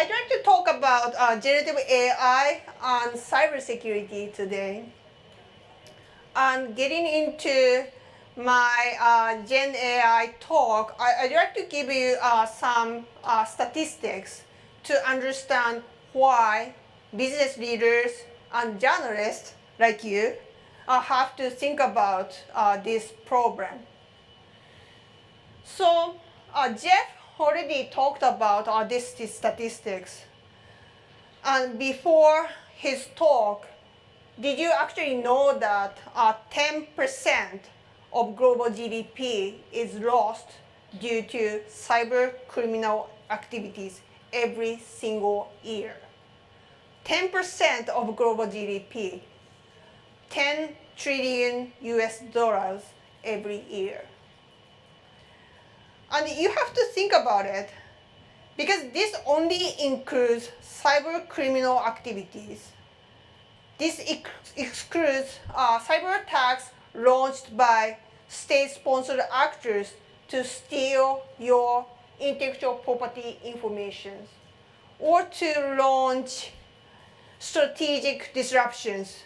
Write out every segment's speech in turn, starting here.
I'd like to talk about generative AI and cybersecurity today. And getting into my Gen AI talk, I'd like to give you some statistics to understand why business leaders and journalists like you have to think about this problem. So Jeff already talked about these statistics. And before his talk, did you actually know that 10% of global GDP is lost due to cyber criminal activities every single year? 10% of global GDP, 10 trillion US dollars every year. And you have to think about it, because this only includes cyber criminal activities. This excludes cyber attacks launched by state-sponsored actors to steal your intellectual property information, or to launch strategic disruptions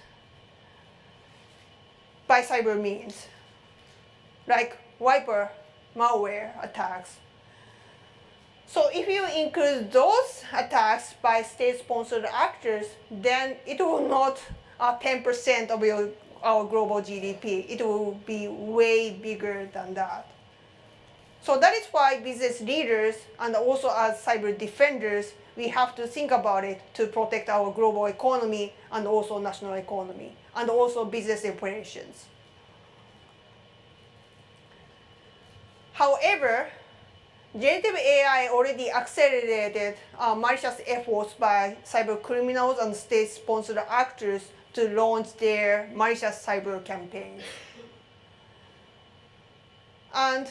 by cyber means, like wiper malware attacks. So if you include those attacks by state-sponsored actors, then it will not 10% of our global GDP. It will be way bigger than that. So that is why business leaders and also as cyber defenders, we have to think about it to protect our global economy and also national economy and also business operations. However, generative AI already accelerated malicious efforts by cyber criminals and state-sponsored actors to launch their malicious cyber campaigns. And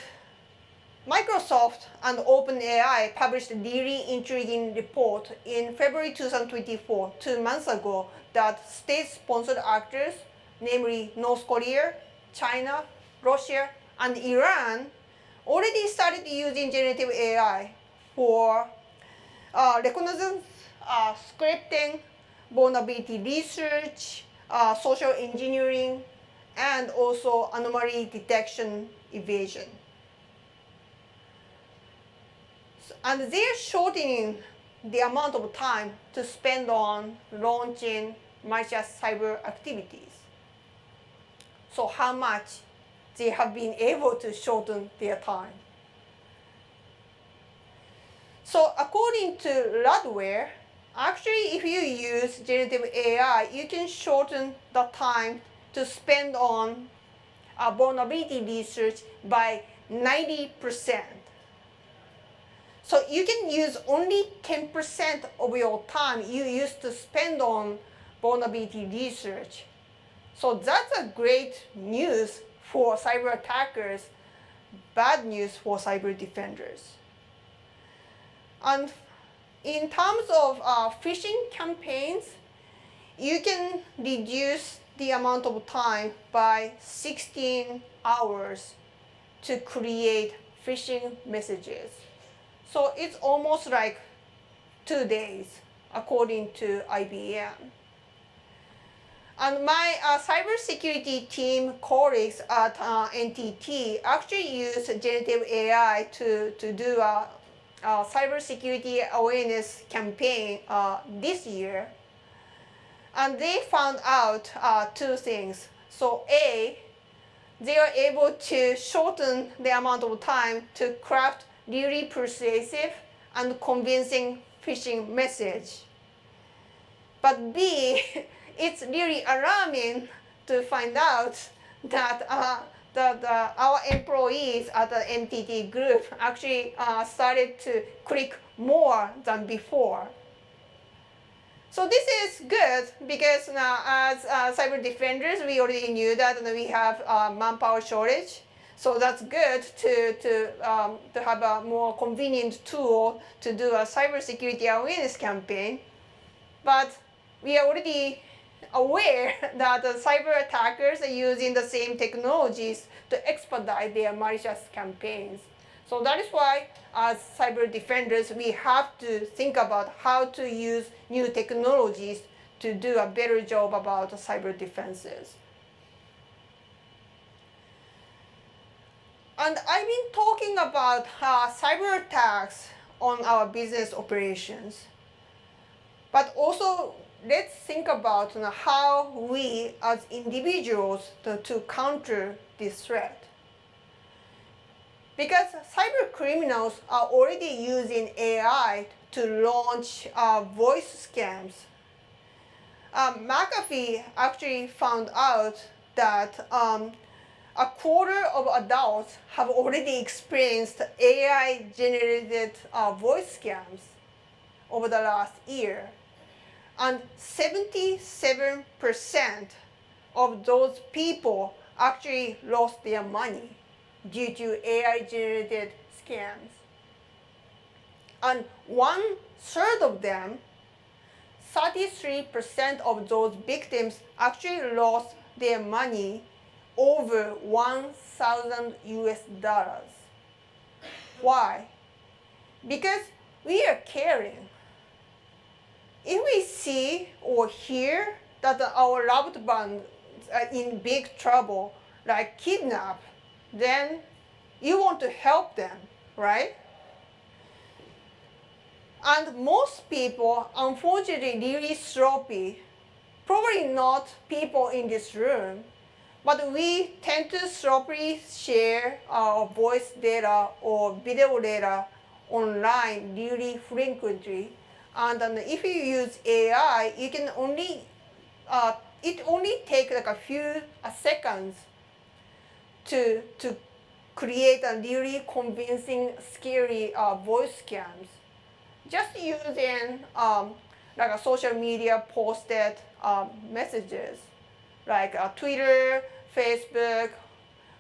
Microsoft and OpenAI published a really intriguing report in February 2024, 2 months ago, that state-sponsored actors, namely North Korea, China, Russia, and Iran, already started using generative AI for reconnaissance, scripting, vulnerability research, social engineering, and also anomaly detection evasion. And they're shortening the amount of time to spend on launching malicious cyber activities. So how much they have been able to shorten their time. So according to Radware, actually if you use generative AI, you can shorten the time to spend on vulnerability research by 90%. So you can use only 10% of your time you used to spend on vulnerability research. So that's a great news for cyber attackers, bad news for cyber defenders. And in terms of phishing campaigns, you can reduce the amount of time by 16 hours to create phishing messages. So it's almost like 2 days, according to IBM. And my cybersecurity team colleagues at NTT actually use generative AI to do a cybersecurity awareness campaign this year. And they found out 2 things. So A, they are able to shorten the amount of time to craft really persuasive and convincing phishing message. But B, it's really alarming to find out that our employees at the NTT group actually started to click more than before. So this is good because now as cyber defenders, we already knew that we have manpower shortage. So that's good to have a more convenient tool to do a cybersecurity awareness campaign. But we are already aware that the cyber attackers are using the same technologies to expedite their malicious campaigns. So that is why, as cyber defenders, we have to think about how to use new technologies to do a better job about cyber defenses. And I've been talking about cyber attacks on our business operations. But also, let's think about how we as individuals to counter this threat. Because cyber criminals are already using AI to launch voice scams. McAfee actually found out that a quarter of adults have already experienced AI-generated voice scams over the last year. And 77% of those people actually lost their money due to AI-generated scams. And 1/3 of them, 33% of those victims actually lost their money over $1,000. Why? Because we are caring. If we see or hear that our loved ones are in big trouble, like kidnapped, then you want to help them, right? And most people, unfortunately, really sloppy, probably not people in this room, but we tend to sloppily share our voice data or video data online really frequently. And if you use AI, you can only, it only takes like a few seconds to create a really convincing, scary voice scams. Just using like a social media posted messages, like Twitter, Facebook,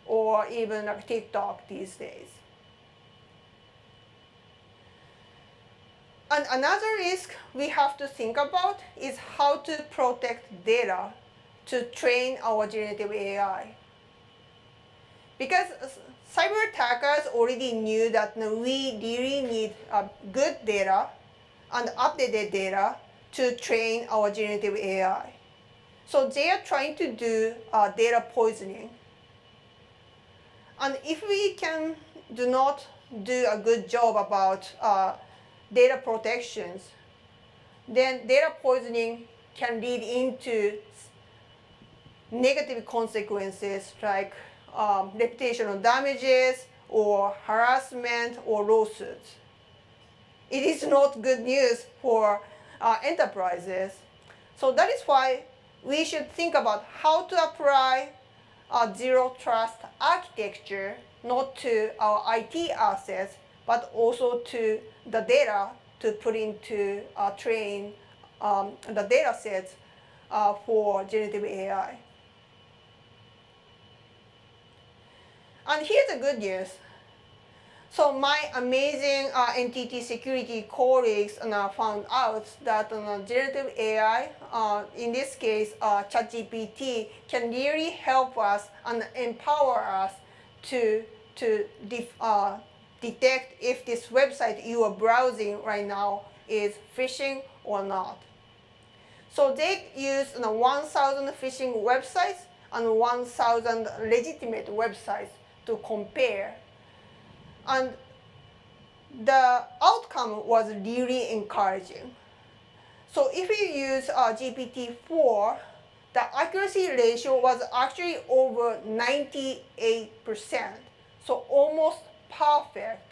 or even like TikTok these days. And another risk we have to think about is how to protect data to train our generative AI. Because cyber attackers already knew that we really need good data and updated data to train our generative AI. So they are trying to do data poisoning. And if we do not do a good job about data protections, then data poisoning can lead into negative consequences like reputational damages or harassment or lawsuits. It is not good news for enterprises. So that is why we should think about how to apply zero trust architecture not to our IT assets, but also to the data to put into train the data sets for generative AI. And here's the good news. So my amazing NTT security colleagues found out that generative AI, in this case ChatGPT, can really help us and empower us to detect if this website you are browsing right now is phishing or not. So they use 1,000 phishing websites and 1,000 legitimate websites to compare. And the outcome was really encouraging. So if you use GPT-4, the accuracy ratio was actually over 98%, so almost perfect.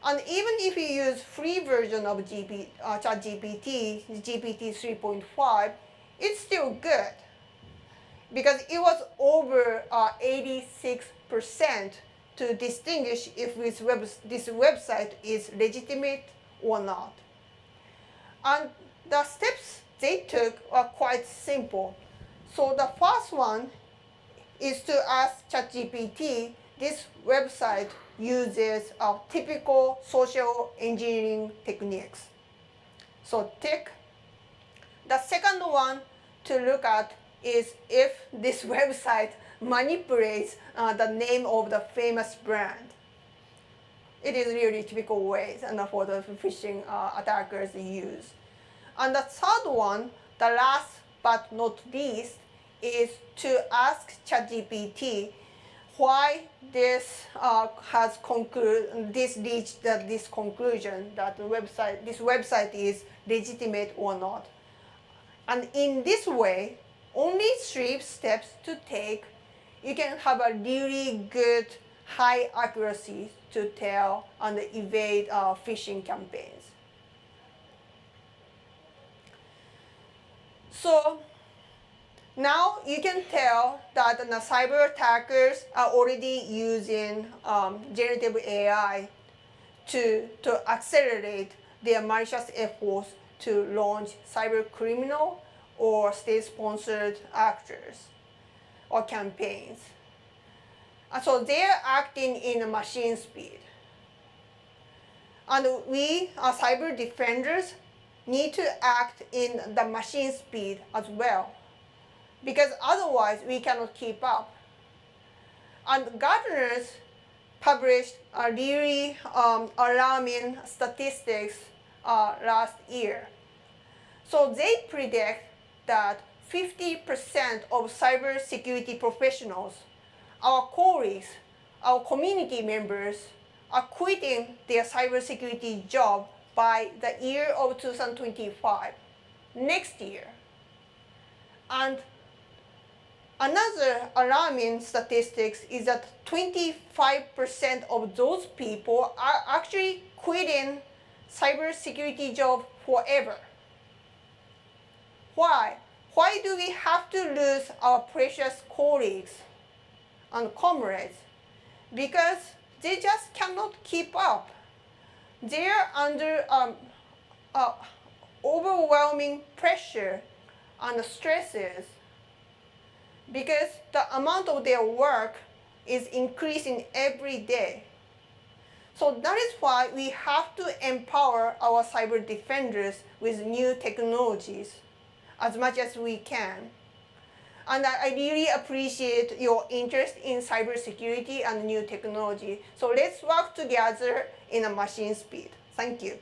And even if you use free version of ChatGPT, GPT 3.5, it's still good because it was over 86% to distinguish if this website is legitimate or not. And the steps they took are quite simple. So the first one is to ask ChatGPT, this website uses typical social engineering techniques. So tick. The second one to look at is if this website manipulates the name of the famous brand. It is really typical ways and for the phishing attackers use. And the third one, the last but not least, is to ask ChatGPT why this reached this conclusion that this website is legitimate or not. And in this way, only 3 steps to take, you can have a really good high accuracy to tell and evade phishing campaigns. So now you can tell that the cyber attackers are already using generative AI to accelerate their malicious efforts to launch cyber criminal or state-sponsored actors or campaigns. And so they're acting in a machine speed. And we, as cyber defenders, need to act in the machine speed as well, because otherwise we cannot keep up. And Gartner's published a really alarming statistics last year. So they predict that 50% of cybersecurity professionals, our colleagues, our community members, are quitting their cybersecurity job by the year of 2025, next year. And another alarming statistics is that 25% of those people are actually quitting cybersecurity job forever. Why? Why do we have to lose our precious colleagues and comrades? Because they just cannot keep up. They're under overwhelming pressure and stresses because the amount of their work is increasing every day. So that is why we have to empower our cyber defenders with new technologies as much as we can. And I really appreciate your interest in cybersecurity and new technology. So let's work together in a machine speed. Thank you.